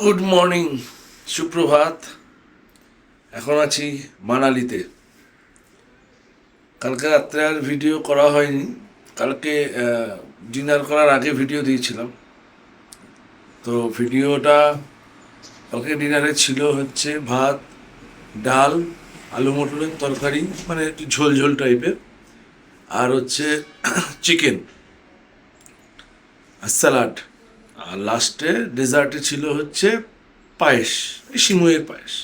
Good morning, সুপ্রভাত। এখন আছি মানালিতে। কালকে রাত্রে আর ভিডিও করা হয়নি। কালকে ডিনার করার আগে ভিডিও দিয়েছিলাম। তো ভিডিওটা কালকে ডিনারে ছিল হচ্ছে ভাত, ডাল, আলু মটরের তরকারি, মানে একটু ঝোল ঝোল টাইপের, আর হচ্ছে চিকেন আর স্যালাড। আর লাস্টে ডেজার্টে ছিল হচ্ছে পায়েস, এই সিমুইয়ের পায়েস।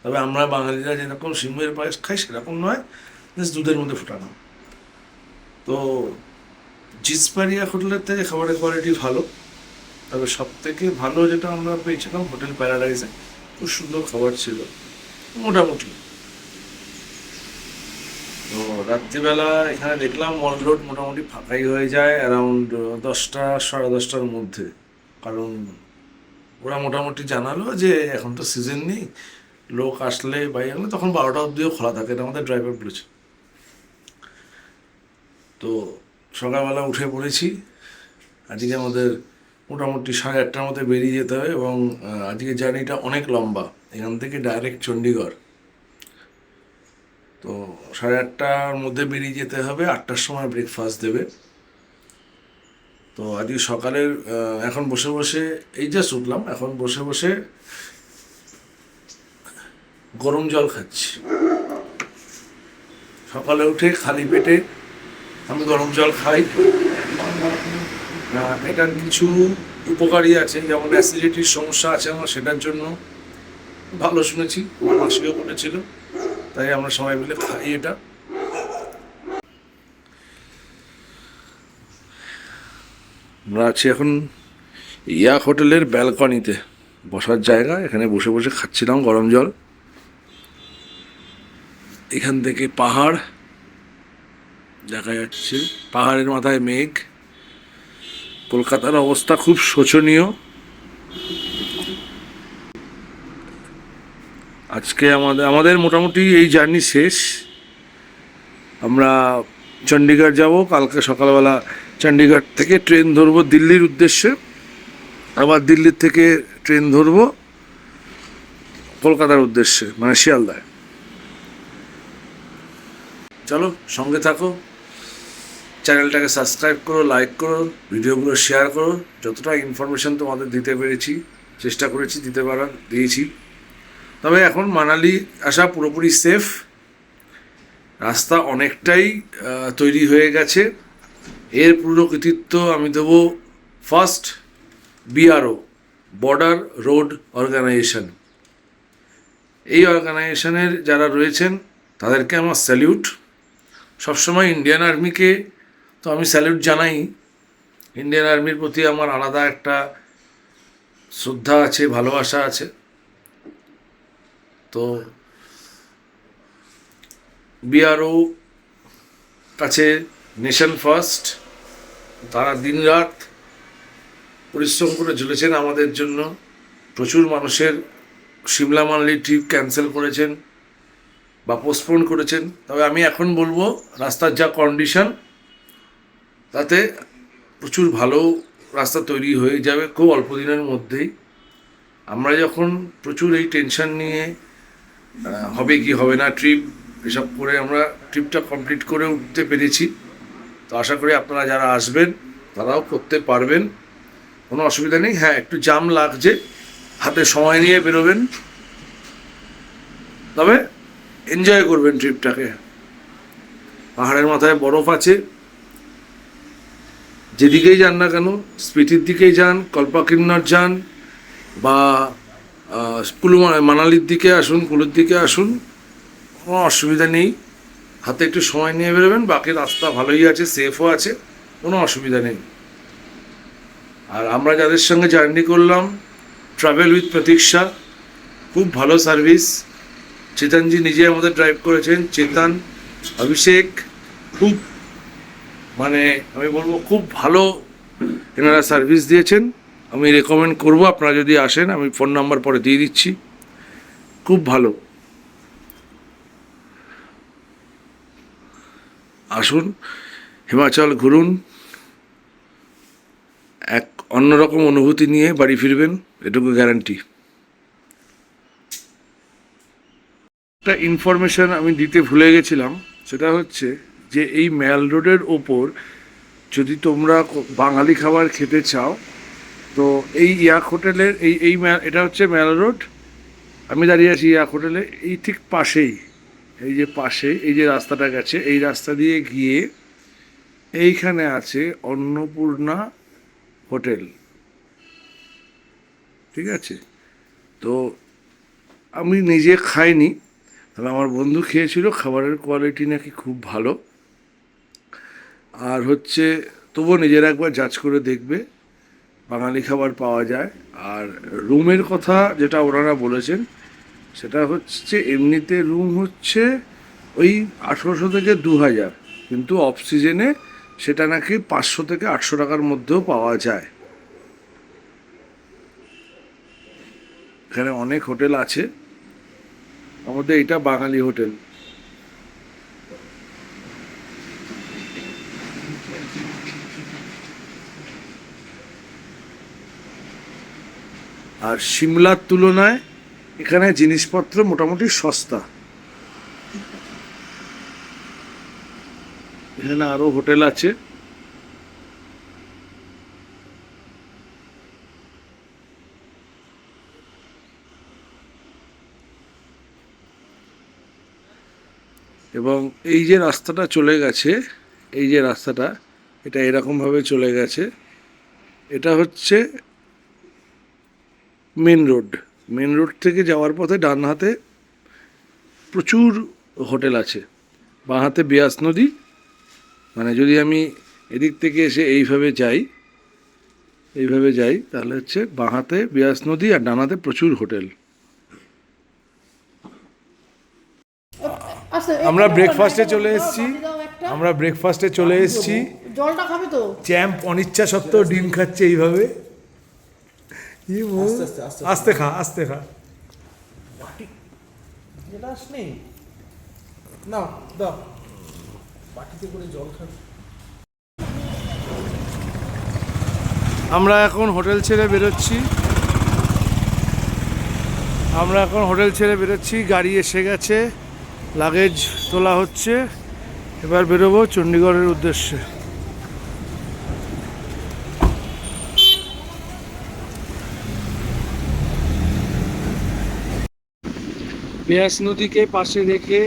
তবে আমরা বাঙালিরা যেরকম সিমুইয়ের পায়েস খাই সেরকম নয়, জাস্ট দুধের মধ্যে ফোটানো। তো জিসপারিয়া হোটেলের থেকে খাবারের কোয়ালিটি ভালো, তবে সব থেকে ভালো যেটা আমরা পেয়েছিলাম হোটেল প্যারাডাইসে। খুব সুন্দর খাবার ছিল মোটামুটি। তো রাত্রিবেলা এখানে দেখলাম মল রোড মোটামুটি ফাঁকাই হয়ে যায় অ্যারাউন্ড 10টা 10:30টার মধ্যে। কারণ ওরা মোটামুটি জানালো যে এখন তো সিজন নেই, লোক আসলে বাই আসলে তখন 12টা অবধিও খোলা থাকে, এটা আমাদের ড্রাইভার বলেছে। তো সকালবেলা উঠে পড়েছি। আজকে আমাদের মোটামুটি 8:30টার মধ্যে বেরিয়ে যেতে হবে, এবং আজকে জার্নিটা অনেক লম্বা, এখান থেকে ডাইরেক্ট চণ্ডীগড়। তো 8:30টার মধ্যে বেরিয়ে যেতে হবে, 8টার সময় ব্রেকফাস্ট দেবে। তো আজকে সকালের এখন বসে বসে এই জাস্ট উঠলাম, এখন বসে বসে গরম জল খাচ্ছি। সকালে উঠে খালি পেটে আমি গরম জল খাই। এটার কিছু উপকারী আছে, যেমন অ্যাসিডিটির সমস্যা আছে আমার, সেটার জন্য ভালো শুনেছি, আমার মাসিও বলেছিল, তাই আমরা সবাই মিলে খাই এটা। আমরা আছি এখন ইয়া হোটেলের ব্যালকনিতে, বসার জায়গা, এখানে বসে বসে খাচ্ছিলাম গরম জল। এখান থেকে পাহাড় দেখা যাচ্ছে, পাহাড়ের মাথায় মেঘ। কলকাতার অবস্থা খুব শোচনীয়। আজকে আমাদের মোটামুটি এই জার্নি শেষ। আমরা চণ্ডীগড় যাব কালকে সকালবেলা। চণ্ডীগড় থেকে ট্রেন ধরবো দিল্লির উদ্দেশ্যে, আবার দিল্লির থেকে ট্রেন ধরবো কলকাতার উদ্দেশ্যে, মানে শিয়ালদায়। চলো সঙ্গে থাকো, চ্যানেলটাকে সাবস্ক্রাইব করো, লাইক করো, ভিডিওগুলো শেয়ার করো। যতটা ইনফরমেশন তোমাদের দিতে পেরেছি, চেষ্টা করেছি দিয়েছি। তবে এখন মানালি আসা পুরোপুরি সেফ, রাস্তা অনেকটাই তৈরি হয়ে গেছে। এর পুরো কৃতিত্ব আমি দেবো first BRO, border road organisation. এই অর্গানাইজেশনের যারা রয়েছেন তাদেরকে আমার স্যালিউট। সবসময় ইন্ডিয়ান আর্মিকে তো আমি স্যালিউট জানাই, ইন্ডিয়ান আর্মির প্রতি আমার আলাদা একটা শ্রদ্ধা আছে, ভালোবাসা আছে। তো BRO কাছে নেশন ফার্স্ট, তারা দিনরাত পরিশ্রম করে চলেছেন আমাদের জন্য। প্রচুর মানুষের সিমলা মানালি ট্রিপ ক্যান্সেল করেছেন বা পোস্টপোন করেছেন। তবে আমি এখন বলবো রাস্তার যা কন্ডিশন, তাতে প্রচুর ভালো রাস্তা তৈরি হয়ে যাবে খুব অল্প দিনের মধ্যেই। আমরা যখন প্রচুর এই টেনশন নিয়ে হবে কি হবে না ট্রিপ এসব করে আমরা ট্রিপটা কমপ্লিট করে উঠতে পেরেছি। তো আশা করি আপনারা যারা আসবেন তারাও করতে পারবেন, কোনো অসুবিধা নেই। হ্যাঁ, একটু জাম লাগছে, হাতে সময় নিয়ে বেরোবেন, তবে এনজয় করবেন ট্রিপটাকে। পাহাড়ের মাথায় বরফ আছে, যেদিকেই যান না কেন, স্পিতির দিকেই যান, কল্পকিন্নর যান, বা মানালির দিকে আসুন, কুলুর দিকে আসুন, কোনো অসুবিধা নেই। হাতে একটু সময় নিয়ে বেরোবেন, বাকি রাস্তা ভালোই আছে, সেফও আছে, কোনো অসুবিধা নেই। আর আমরা যাদের সঙ্গে জার্নি করলাম, ট্রাভেল উইথ প্রতীক্ষা, খুব ভালো সার্ভিস। চেতনজি নিজে আমাদের ড্রাইভ করেছেন, চেতন, অভিষেক, খুব মানে আমি বলবো খুব ভালো এনারা সার্ভিস দিয়েছেন। আমি রেকমেন্ড করব আপনারা যদি আসেন, আমি ফোন নাম্বার পরে দিয়ে দিচ্ছি, খুব ভালো। আসুন, হিমাচল ঘুরুন, এক অন্যরকম অনুভূতি নিয়ে বাড়ি ফিরবেন, এটুকু গ্যারান্টি। একটা ইনফরমেশন আমি দিতে ভুলে গেছিলাম, সেটা হচ্ছে যে এই ম্যাল রোডের ওপর যদি তোমরা বাঙালি খাবার খেতে চাও, তো এই ইয়াক হোটেলের এটা হচ্ছে ম্যাল রোড, আমি দাঁড়িয়ে আছি ইয়াক হোটেলে, এই ঠিক পাশেই, এই যে পাশে এই যে রাস্তাটা গেছে, এই রাস্তা দিয়ে গিয়ে এইখানে আছে অন্নপূর্ণা হোটেল, ঠিক আছে? তো আমি নিজে খাইনি, তবে আমার বন্ধু খেয়েছিল, খাবারের কোয়ালিটি নাকি খুব ভালো। আর হচ্ছে তবুও নিজেরা একবার যাচ করে দেখবে, বাঙালি খাবার পাওয়া যায়। আর রুমের কথা যেটা ওনারা বলেছেন, সেটা হচ্ছে এমনিতে রুম হচ্ছে ওই 1800 থেকে 2000, কিন্তু অফ সিজনে সেটা নাকি 500 থেকে 800 টাকার মধ্যেও পাওয়া যায়। এখানে অনেক হোটেল আছে, আমাদের এটা বাঙালি হোটেল। আর সিমলার তুলনায় এখানে জিনিসপত্র মোটামুটি সস্তা। এখানে আরো হোটেল আছে। এবং এই যে রাস্তাটা চলে গেছে, এই যে রাস্তাটা, এটা এরকমভাবে চলে গেছে, এটা হচ্ছে মেন রোড। মেন রোড থেকে যাওয়ার পথে ডান হাতে প্রচুর হোটেল আছে, বাঁ হাতে বিয়াস নদী। মানে যদি আমি এদিক থেকে এসে এইভাবে যাই তাহলে হচ্ছে বাঁ হাতে বিয়াস নদী আর ডান হাতে প্রচুর হোটেল। আমরা ব্রেকফাস্টে চলে এসেছি, জলটা খাবে তো? চ্যাম্প অনিচ্ছা সত্ত্বেও ডিম খাচ্ছে এইভাবে। আস্তে খা। গ্লাস নেই না, দাও বাটিতে করে জল খাবে। আমরা এখন হোটেল ছেড়ে বেরোচ্ছি, গাড়ি এসে গেছে, লাগেজ তোলা হচ্ছে, এবার বেরোবো চণ্ডীগড়ের উদ্দেশ্যে। বিয়াস নদীকে পাশে রেখে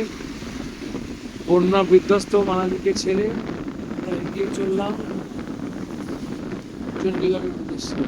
বন্যা বিধ্বস্ত মানালিকে ছেড়ে এগিয়ে চললাম চণ্ডীগড়ের উদ্দেশ্যে।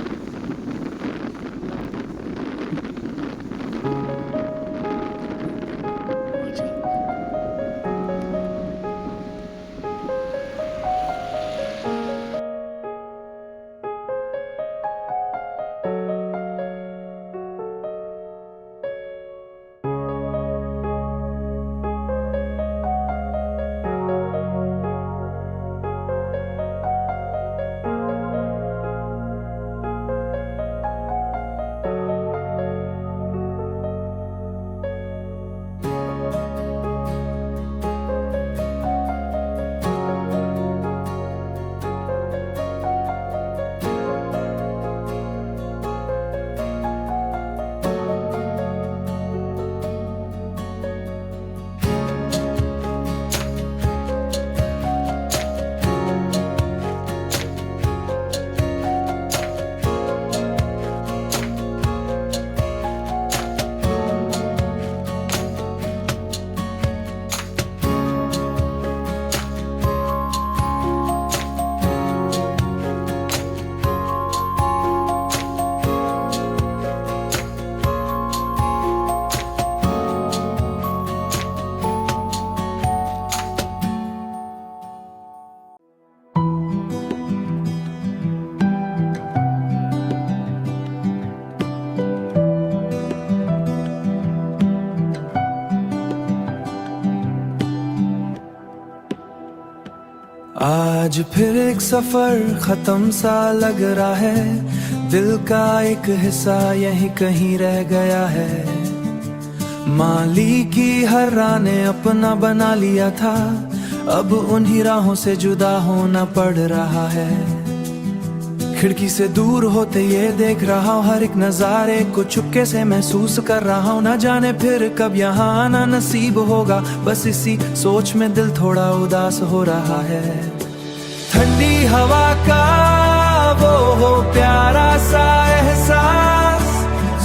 आज फिर एक सफर खत्म सा लग रहा है, दिल का एक हिस्सा यहीं कहीं रह गया है। माली की हर राह ने अपना बना लिया था, अब उन्हीं राहों से जुदा होना पड़ रहा है। खिड़की से दूर होते ये देख रहा हूँ, हर एक नजारे को चुपके से महसूस कर रहा हूँ। न जाने फिर कब यहाँ आना नसीब होगा, बस इसी सोच में दिल थोड़ा उदास हो रहा है। ठंडी हवा का वो हो प्यारा सा एहसास,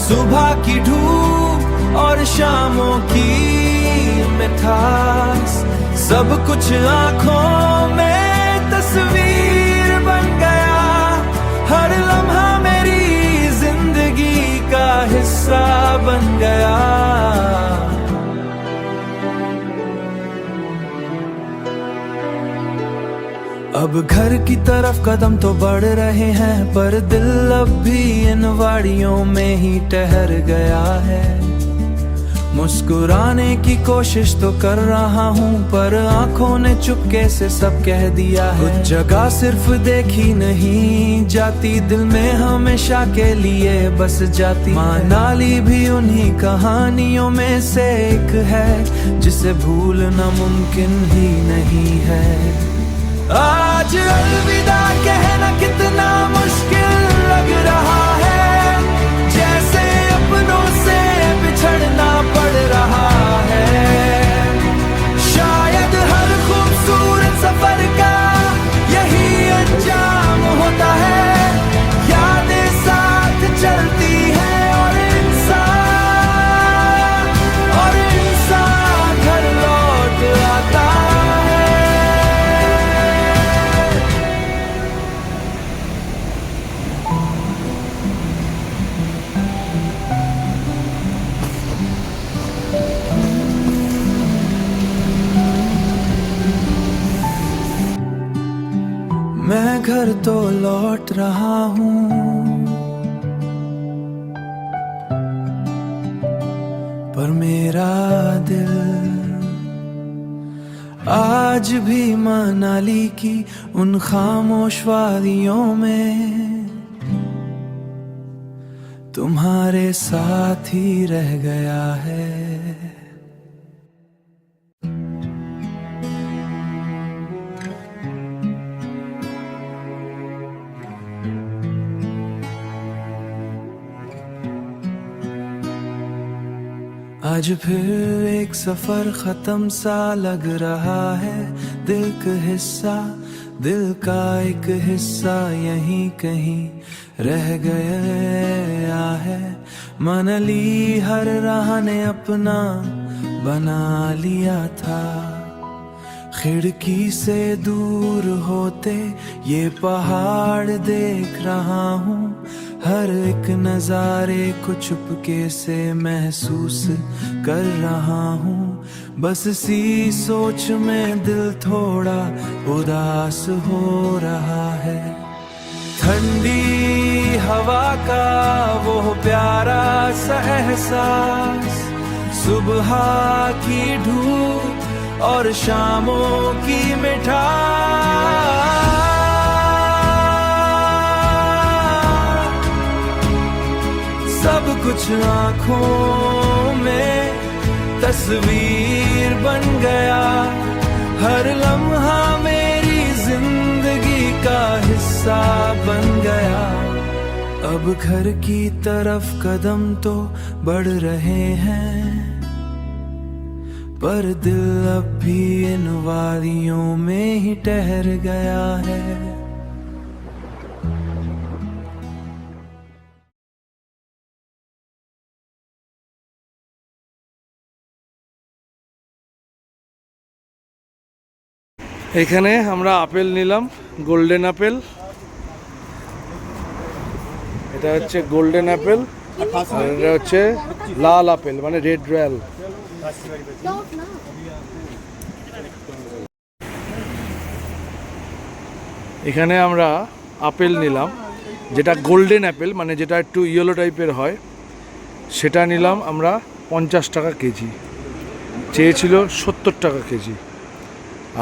सुबह की धूप और शामों की मिठास, सब कुछ आंखों में तस्वीर बन गया। हर लम्हा मेरी जिंदगी का हिस्सा बन गया। अब घर की तरफ कदम तो बढ़ रहे हैं, पर दिल अब भी इन वादियों में ही ठहर गया है। मुस्कुराने की कोशिश तो कर रहा हूँ, पर आंखों ने चुपके से सब कह दिया है। कुछ जगह सिर्फ देखी नहीं जाती, दिल में हमेशा के लिए बस जाती। मनाली भी उन्हीं कहानियों में से एक है, जिसे भूलना मुमकिन ही नहीं है। आज अलविदा कहना कितना मुश्किल लग रहा है, जैसे अपनों से बिछड़ना पड़ रहा है। शायद हर खूबसूरत सफर का यही अंजाम होता है, यादें साथ चलती हैं और इंसान घर लौट आता है। मैं घर तो लौट रहा हूँ, पर मेरा दिल आज भी मनाली की उन खामोश वादियों में तुम्हारे साथ ही रह गया है। आज फिर एक सफर खत्म सा लग रहा है। दिल का एक हिस्सा यहीं कहीं रह गया है। मनाली हर राह ने अपना बना लिया था। खिड़की से दूर होते ये पहाड़ देख रहा हूँ, हर एक नजारे को चुपके से महसूस कर रहा हूँ। बस इसी सोच में दिल थोड़ा उदास हो रहा है। ठंडी हवा का वो प्यारा सा एहसास, सुबह की धूप और शामों की मिठास, सब कुछ आँखों में तस्वीर बन गया। हर लम्हा मेरी जिंदगी का हिस्सा बन गया। अब घर की तरफ कदम तो बढ़ रहे हैं, पर दिल अब भी इन वादियों में ही ठहर गया है। এখানে আমরা আপেল নিলাম, গোল্ডেন আপেল। এটা হচ্ছে গোল্ডেন আপেল আর এটা হচ্ছে লাল আপেল, মানে রেড রয়্যাল। এখানে আমরা আপেল নিলাম, যেটা গোল্ডেন আপেল, মানে যেটা একটু ইয়েলো টাইপের হয়, সেটা নিলাম আমরা 50 টাকা কেজি। চেয়েছিল 70 টাকা কেজি।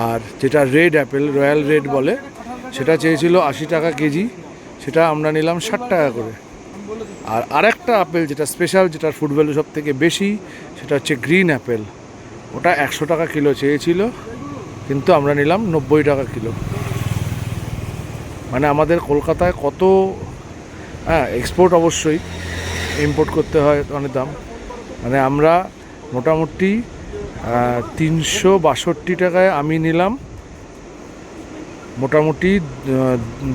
আর যেটা রেড অ্যাপেল, রয়্যাল রেড বলে, সেটা চেয়েছিল 80 টাকা কেজি, সেটা আমরা নিলাম 60 টাকা করে। আর আরেকটা আপেল যেটা স্পেশাল, যেটার ফুড ভ্যালু সব থেকে বেশি, সেটা হচ্ছে গ্রিন অ্যাপেল। ওটা 100 টাকা কিলো চেয়েছিল, কিন্তু আমরা নিলাম 90 টাকা কিলো। মানে আমাদের কলকাতায় কত, হ্যাঁ এক্সপোর্ট অবশ্যই, ইম্পোর্ট করতে হয় অনেক দাম। মানে আমরা মোটামুটি 362 টাকায় আমি নিলাম মোটামুটি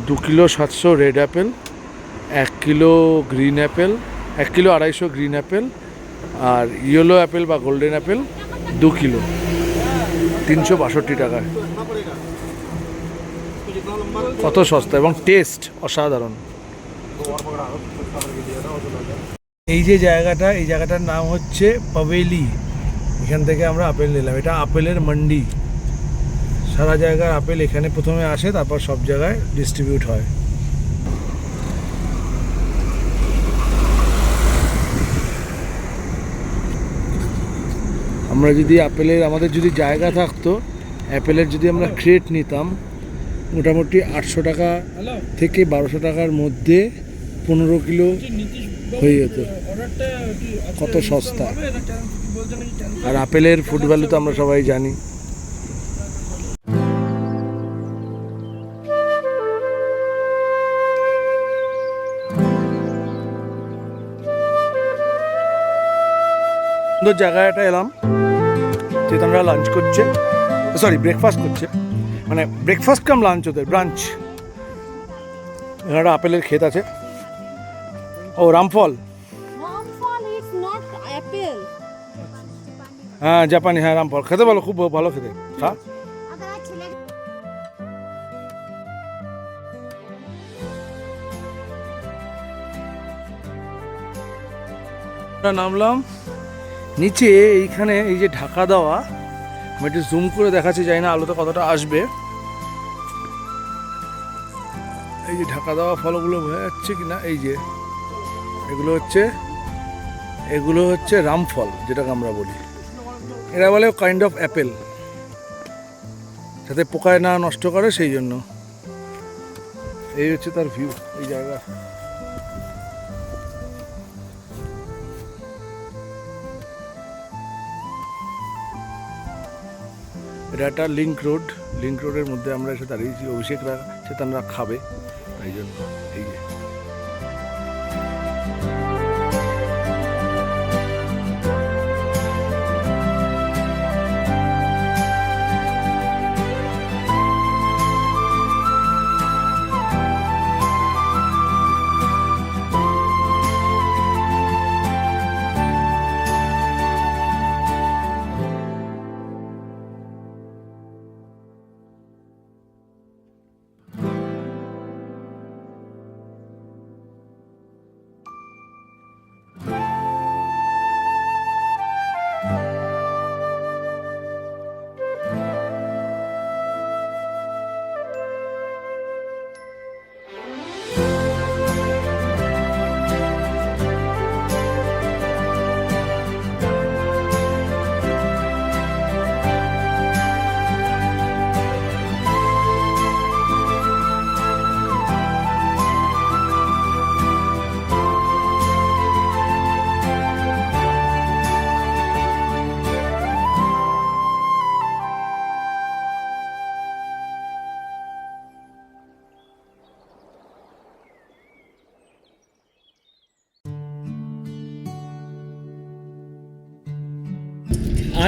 2 kilo 700 red apple, 1 kilo green apple, 1 kilo 250 green apple, আর ইয়েলো অ্যাপেল বা গোল্ডেন অ্যাপেল 2 কিলো, 362 টাকায়। কত সস্তা এবং টেস্ট অসাধারণ। এই যে জায়গাটা, এই জায়গাটার নাম হচ্ছে পাভেলি। এখান থেকে আমরা আপেল নিলাম। এটা আপেলের মান্ডি, সারা জায়গার আপেল এখানে প্রথমে আসে, তারপর সব জায়গায় ডিস্ট্রিবিউট হয়। আমরা যদি আপেলের, আমাদের যদি জায়গা থাকতো, অ্যাপেলের যদি আমরা ক্রেট নিতাম, মোটামুটি 800 টাকা থেকে 1200 টাকার মধ্যে 15 কিলো হয়ে যেত। কত সস্তা। আর আপেলের ফুড ভ্যালু তো আমরা সবাই জানি। সুন্দর জায়গাটা এলাম, চেতনরা লাঞ্চ করছে, সরি ব্রেকফাস্ট করছে, মানে ব্রেকফাস্ট কাম লাঞ্চ ওদের, ব্রাঞ্চ। এখানে আপেলের ক্ষেত আছে। ও রামফল, Ramphal is not apple. হ্যাঁ জাপানি, হ্যাঁ রামফল খেতে ভালো, খুব ভালো খেতে। খা। আমরা নামলাম নিচে। এইখানে এই যে ঢাকা দেওয়া, আমি একটু জুম করে দেখাচ্ছি, জানি না আলোতে কতটা আসবে। এই যে ঢাকা দেওয়া ফলগুলো বোঝা যাচ্ছে কিনা, এই যে এগুলো হচ্ছে রামফল, যেটাকে আমরা বলি। এরা বলে কাইন্ড অফ অ্যাপেল, যাতে পোকায় না নষ্ট করে সেই জন্য। এই হচ্ছে তার ভিউ, এই জায়গা। এটা একটা লিঙ্ক রোডের মধ্যে আমরা এসে দাঁড়িয়েছি। অভিষেকরা চেতনরা খাবে, তাই জন্য এই যে।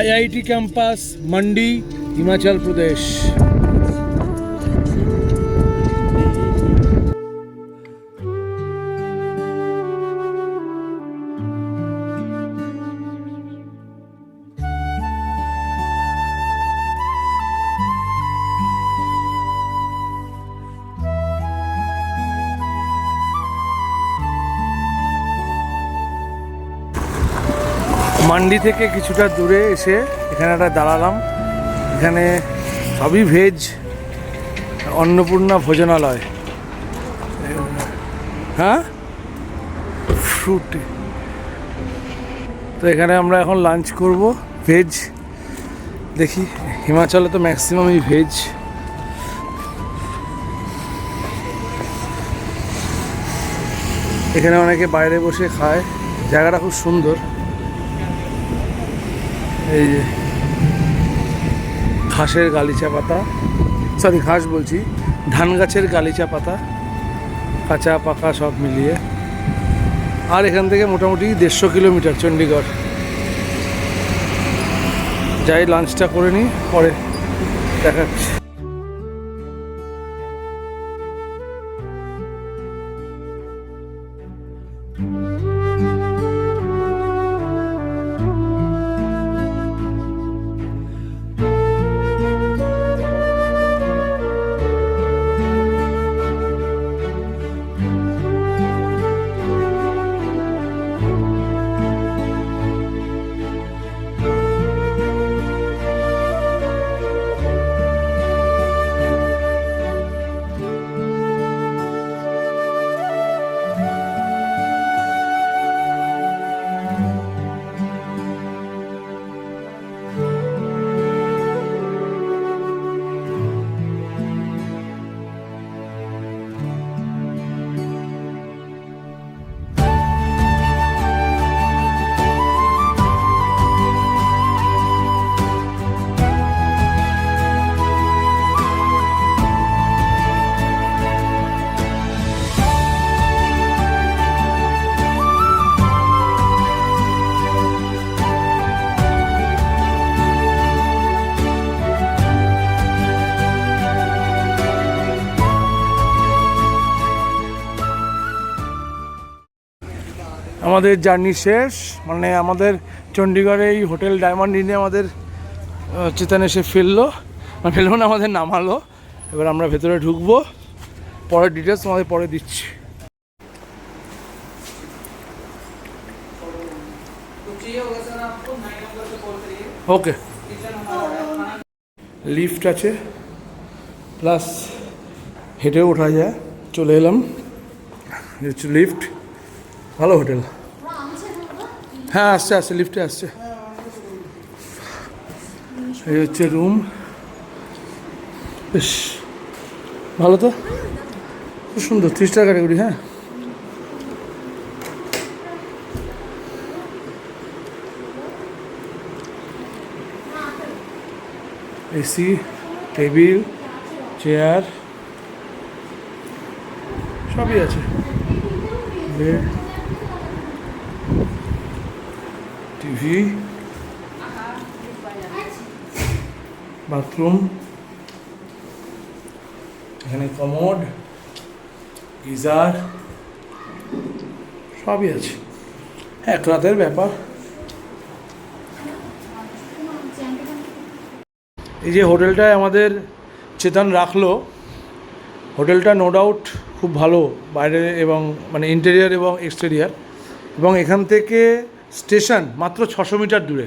IIT campus, mandi, Himachal Pradesh. মান্ডি থেকে কিছুটা দূরে এসে এখানে একটা দাঁড়ালাম। এখানে সবই ভেজ, অন্নপূর্ণা ভোজনালয়। হ্যাঁ, ফ্রুট। তো এখানে আমরা এখন লাঞ্চ করব, ভেজ। দেখি, হিমাচলে তো ম্যাক্সিমামই ভেজ। এখানে অনেকে বাইরে বসে খায়, জায়গাটা খুব সুন্দর। এই যে ঘাসের গালিচা পাতা, সরি ঘাস বলছি, ধান গাছের গালিচা পাতা, কাঁচা পাকা সব মিলিয়ে। আর এখান থেকে মোটামুটি 150 কিলোমিটার চণ্ডীগড়। যাই লাঞ্চটা করে নিই, পরে দেখাচ্ছি। আমাদের জার্নি শেষ, মানে আমাদের চণ্ডীগড়ে এই হোটেল ডায়মন্ড ইনে আমাদের চেতন এসে ফেললো না, আমাদের নামালো। এবার আমরা ভেতরে ঢুকবো, পরের ডিটেলস আমাদের পরে দিচ্ছি। ওকে, লিফট আছে, প্লাস হেঁটেও ওঠা যায়। চলে এলাম, লিফট, ভালো হোটেল। হ্যাঁ আসছে আসছে, লিফটে আসছে। এই হচ্ছে রুম, বেশ ভালো তো, খুব সুন্দর, 3 স্টার ক্যাটাগরি। হ্যাঁ, এসি, টেবিল, চেয়ার সবই আছে, বেড, টিভি, বাথরুম, এখানে কমোড, গিজার সবই আছে। এক রাতের ব্যাপার। এই যে হোটেলটায় আমাদের চেতন রাখলো, হোটেলটা নো ডাউট খুব ভালো, বাইরে এবং মানে ইন্টেরিয়ার এবং এক্সটেরিয়ার, এবং এখান থেকে স্টেশন মাত্র 600 মিটার দূরে।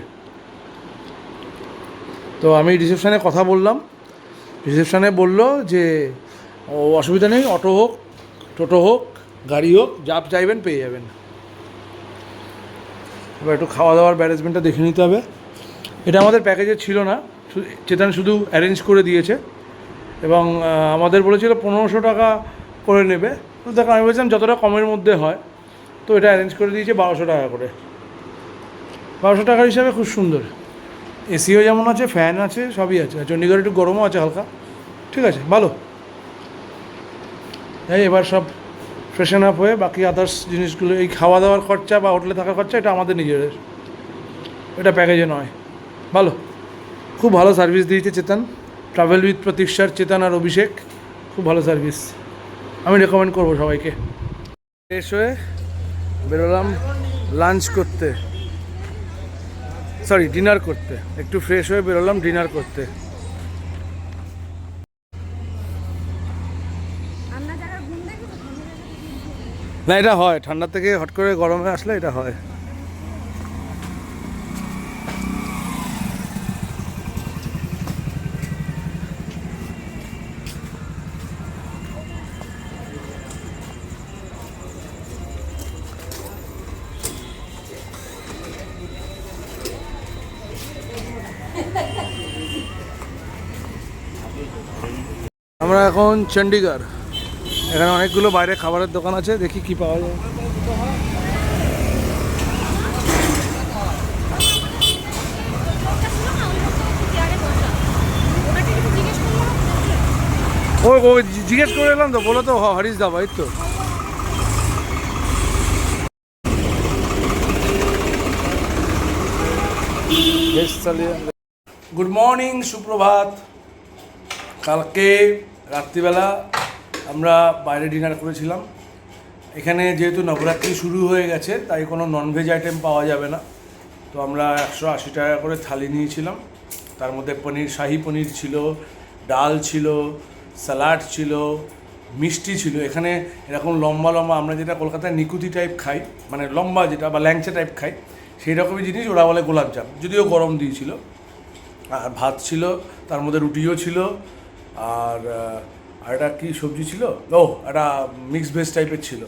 তো আমি রিসেপশানে কথা বললাম, রিসেপশানে বললো যে অসুবিধা নেই, অটো হোক, টোটো হোক, গাড়ি হোক, যা চাইবেন পেয়ে যাবেন। এবার একটু খাওয়া দাওয়ার ম্যানেজমেন্টটা দেখে নিতে হবে। এটা আমাদের প্যাকেজে ছিল না, চেতন শুধু অ্যারেঞ্জ করে দিয়েছে, এবং আমাদের বলেছিল 1500 টাকা করে নেবে। তো দেখো, আমি বলছিলাম যতটা কমের মধ্যে হয়, তো এটা অ্যারেঞ্জ করে দিয়েছে 1200 টাকা করে। 1200 টাকার হিসাবে খুব সুন্দর, এসিও যেমন আছে, ফ্যান আছে, সবই আছে। চণ্ডীগড়ে একটু গরমও আছে হালকা, ঠিক আছে, ভালো। তাই এবার সব ফ্রেশন আপ হয়ে বাকি আদার্স জিনিসগুলো, এই খাওয়া দাওয়ার খরচা বা হোটেলে থাকার খরচা এটা আমাদের নিজেদের, এটা প্যাকেজে নয়। ভালো, খুব ভালো সার্ভিস দিয়েছে চেতন। ট্রাভেল উইথ প্রতীক্ষার চেতন আর অভিষেক, খুব ভালো সার্ভিস, আমি রেকমেন্ড করবো সবাইকে। ফ্রেশ হয়ে বেরোলাম লাঞ্চ করতে, সরি ডিনার করতে। একটু ফ্রেশ হয়ে বেরোলাম ডিনার করতে। না, এটা হয়, ঠান্ডা থেকে হট করে গরমে আসলে এটা হয়। আমরা এখন চণ্ডীগড়, এখানে অনেকগুলো বাইরে খাবারের দোকান আছে, দেখি কি পাওয়া যায়। ও জিজ্ঞেস করে এলাম তো, বলো তো হরিশ দা ভাই তো। গুড মর্নিং, সুপ্রভাত। কালকে রাত্রিবেলা আমরা বাইরে ডিনার করেছিলাম। এখানে যেহেতু নবরাত্রি শুরু হয়ে গেছে তাই কোনো ননভেজ আইটেম পাওয়া যাবে না, তো আমরা 180 টাকা করে থালি নিয়েছিলাম। তার মধ্যে পনির, শাহি পনির ছিল, ডাল ছিল, স্যালাড ছিল, মিষ্টি ছিল। এখানে এরকম লম্বা লম্বা, আমরা যেটা কলকাতায় নিকুতি টাইপ খাই, মানে লম্বা যেটা, বা ল্যাংচা টাইপ খাই, সেই রকমই জিনিস ওরা বলে গোলাপজাম, যদিও গরম দিয়েছিল। আর ভাত ছিল, তার মধ্যে রুটিও ছিল, আর একটা কী সবজি ছিল, একটা মিক্স ভেজ টাইপের ছিল।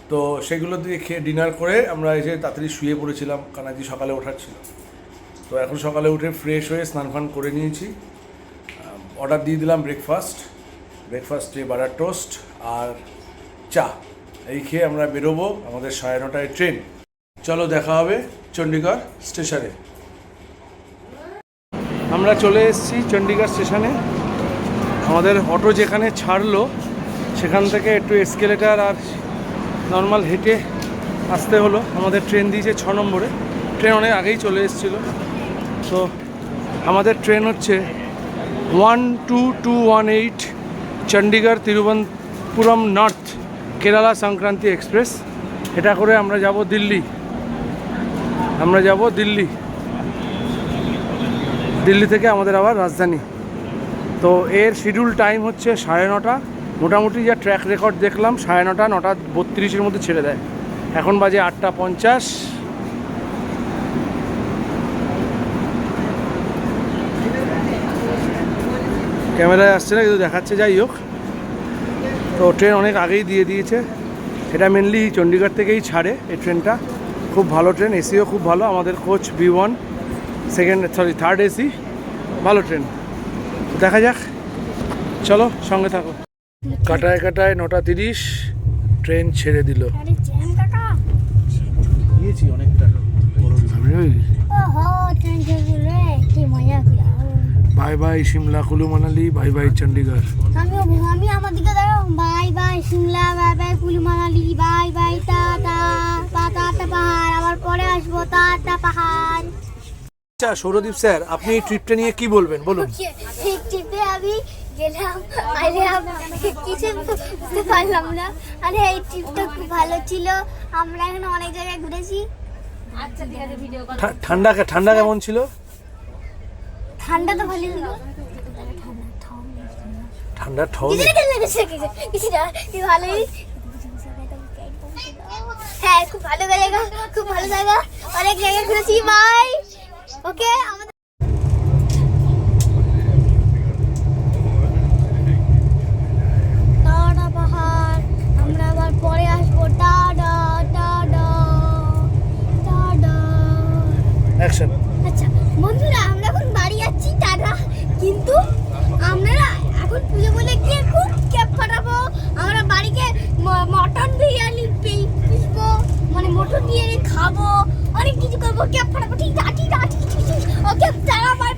তো সেগুলো দিয়ে খেয়ে ডিনার করে আমরা এসে তাড়াতাড়ি শুয়ে পড়েছিলাম, কারণ আজকে সকালে ওঠার ছিল। তো এখন সকালে উঠে ফ্রেশ হয়ে স্নান ফান করে নিয়েছি। অর্ডার দিয়ে দিলাম ব্রেকফাস্টে বাটার টোস্ট আর চা। এই খেয়ে আমরা বেরোবো, আমাদের 9:30টায় ট্রেন। চলো দেখা হবে চণ্ডীগড় স্টেশনে। আমরা চলে এসেছি চণ্ডীগড় স্টেশনে। আমাদের অটো যেখানে ছাড়লো সেখান থেকে একটু এসকেলেটার আর নর্মাল হেঁটে আসতে হলো। আমাদের ট্রেন দিয়েছে 6 নম্বরে। ট্রেন অনেক আগেই চলে এসেছিলো। তো আমাদের ট্রেন হচ্ছে 12218 চণ্ডীগড় তিরুবনন্তপুরম নর্থ কেরালা সংক্রান্তি এক্সপ্রেস। এটা করে আমরা যাব দিল্লি। দিল্লি থেকে আমাদের আবার রাজধানী। তো এর শিডিউল টাইম হচ্ছে 9:30। মোটামুটি যা ট্র্যাক রেকর্ড দেখলাম 9:30, 9:32 মধ্যে ছেড়ে দেয়। এখন বাজে 8:50। ক্যামেরায় আসছে না কিন্তু দেখাচ্ছে, যাই হোক। তো ট্রেন অনেক আগেই দিয়ে দিয়েছে। এটা মেনলি চণ্ডীগড় থেকেই ছাড়ে এই ট্রেনটা। খুব ভালো ট্রেন, এসিও খুব ভালো। আমাদের কোচ B1, থার্ড এসি, ভালো ট্রেন। দেখা যাক, চলো সঙ্গে থাকো। কাটায় 9:30 ট্রেন ছেড়ে দিল। দিয়েছি অনেকটা। Bye bye Shimla, Kullu Manali, bye bye Chandigarh. আমি আমার দিকে দেখো, bye bye Shimla, bye bye Kullu Manali, bye bye tata, tata পাহাড়, আবার পরে আসবো টাটা পাহাড়। আচ্ছা সৌরদীপ স্যার, আপনি এই ট্রিপটা নিয়ে কি বলবেন, বলুন। এই ট্রিপে আমি গেলাম, কিছু বুঝতে পারলাম না। আরে এই ট্রিপটা খুব ভালো ছিল। আমরা এখানে অনেক জায়গায় ঘুরেছি। ঠান্ডা কেমন ছিল? ঠান্ডা তো ভালো ছিল। ঠান্ডা ঠক ভালোই। হ্যাঁ, খুব ভালো জায়গা, খুব ভালো জায়গা, অনেক জায়গায় ঘুরেছি। বাই। ওকে, আমাদের টাটা পাহাড়, আমরা আবার পরে আসবো। Tata tata tata. অ্যাকশন। আচ্ছা বন্ধুরা, আমরা এখন বাড়ি যাচ্ছি, টাটা। কিন্তু আমরা এখন পুজো বলে গিয়ে খুব ক্যাপ ফাটাবো। আমরা বাড়িতে মটন বিরিয়ানি পিসবো, মানে মটন বিরিয়ানি খাবো, অনেক কিছু করবো, ক্যাপ ফাটাবো। ঠিক আছে, ওকে, টাটা, বাই।